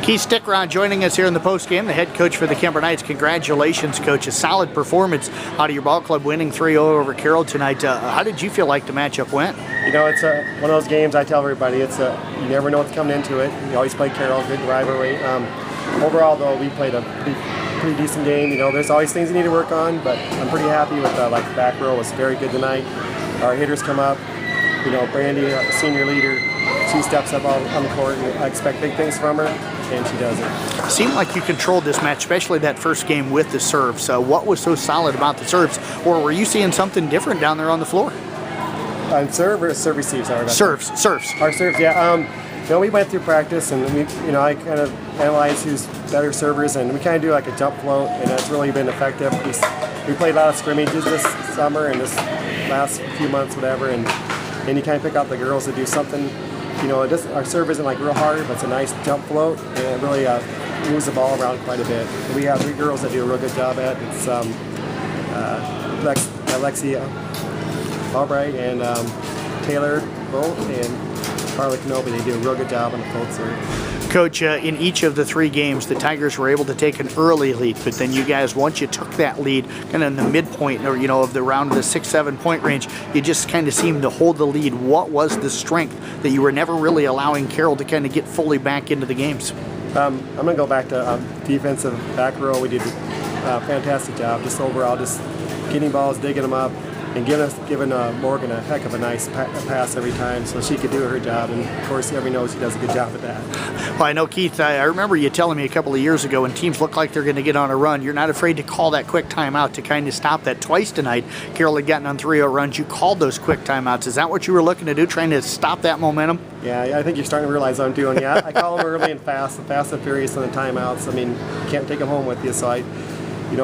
Keith Stickrod joining us here in the postgame, the head coach for the Kuemper Knights. Congratulations, Coach. A solid performance out of your ball club, winning 3-0 over Carroll tonight. How did you feel like the matchup went? You know, it's one of those games I tell everybody, you never know what's coming into it. You always play Carroll, good rivalry. Overall, though, we played a pretty decent game. You know, there's always things you need to work on, but I'm pretty happy with like the back row was very good tonight. Our hitters come up. You know, Brandy, our senior leader, she steps up on the court, and I expect big things from her, and she does it. Seemed like you controlled this match, especially that first game with the serves. What was so solid about the serves, or were you seeing something different down there on the floor? On serve or serve receive? Sorry. Serves. Our serves, yeah. You know, we went through practice, and I kind of analyzed who's better servers, and we kind of do like a jump float, and that's really been effective. We played a lot of scrimmages this summer and this last few months, whatever, and you kind of pick out the girls that do something. You know, our serve isn't like real hard, but it's a nice jump float, and it really moves the ball around quite a bit. And we have 3 girls that do a real good job at it. It's Alexia Albright and Taylor Bolt and Carly Kenobi. They do a real good job on the float serve. Coach, in each of the 3 games, the Tigers were able to take an early lead, but then you guys, once you took that lead, kind of in the midpoint, or of the round of the 6-7 point range, you just kind of seemed to hold the lead. What was the strength that you were never really allowing Carroll to kind of get fully back into the games? I'm going to go back to defensive back row. We did a fantastic job, just overall, just getting balls, digging them up, and giving Morgan a heck of a nice pass every time so she could do her job. And of course, everybody knows she does a good job at that. Well, I know, Keith, I remember you telling me a couple of years ago when teams look like they're going to get on a run, you're not afraid to call that quick timeout to kind of stop that. Twice tonight, Carroll had gotten on 3-0 runs. You called those quick timeouts. Is that what you were looking to do, trying to stop that momentum? Yeah, I think you're starting to realize what I'm doing. Yeah, I call them early and fast and furious on the timeouts. I mean, you can't take them home with you, so if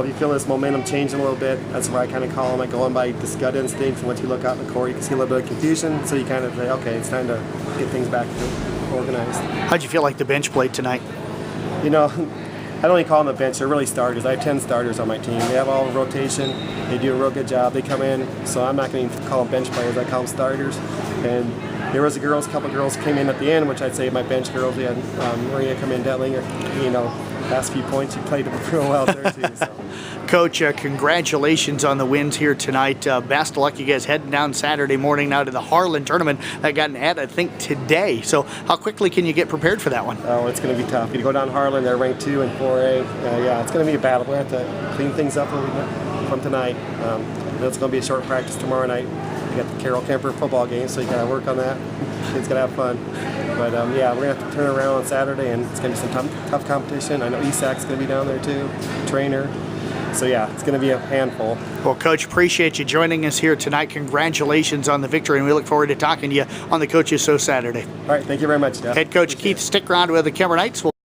you feel this momentum changing a little bit, that's where I kind of call them. I go on by this gut instinct, and once you look out in the court, you can see a little bit of confusion, so you kind of say, okay, it's time to get things back organized. How'd you feel like the bench played tonight? You know, I don't even call them a bench, they're really starters. I have 10 starters on my team. They have all rotation, they do a real good job. They come in, so I'm not going to call them bench players, I call them starters. And there was a couple of girls came in at the end, which I'd say my bench girls. We had Maria come in, Detlinger, last few points, she played real well there too. So. Coach, congratulations on the wins here tonight. Best of luck, you guys heading down Saturday morning now to the Harlan tournament that got an ad, I think, today. So how quickly can you get prepared for that one? Oh, it's going to be tough. You go down Harlan, they're ranked 2 and 4A. Yeah, it's going to be a battle. We have to clean things up from tonight. It's going to be a short practice tomorrow night. We got the Carroll Kuemper football game, so you got to work on that. Kids got to have fun. But yeah, we're going to have to turn around on Saturday, and it's going to be some tough competition. I know ESAC's going to be down there too, trainer. So yeah, it's going to be a handful. Well, Coach, appreciate you joining us here tonight. Congratulations on the victory, and we look forward to talking to you on the Coaches Show Saturday. All right, thank you very much, Jeff. Head Coach Keith Stickrod with the Kuemper Knights.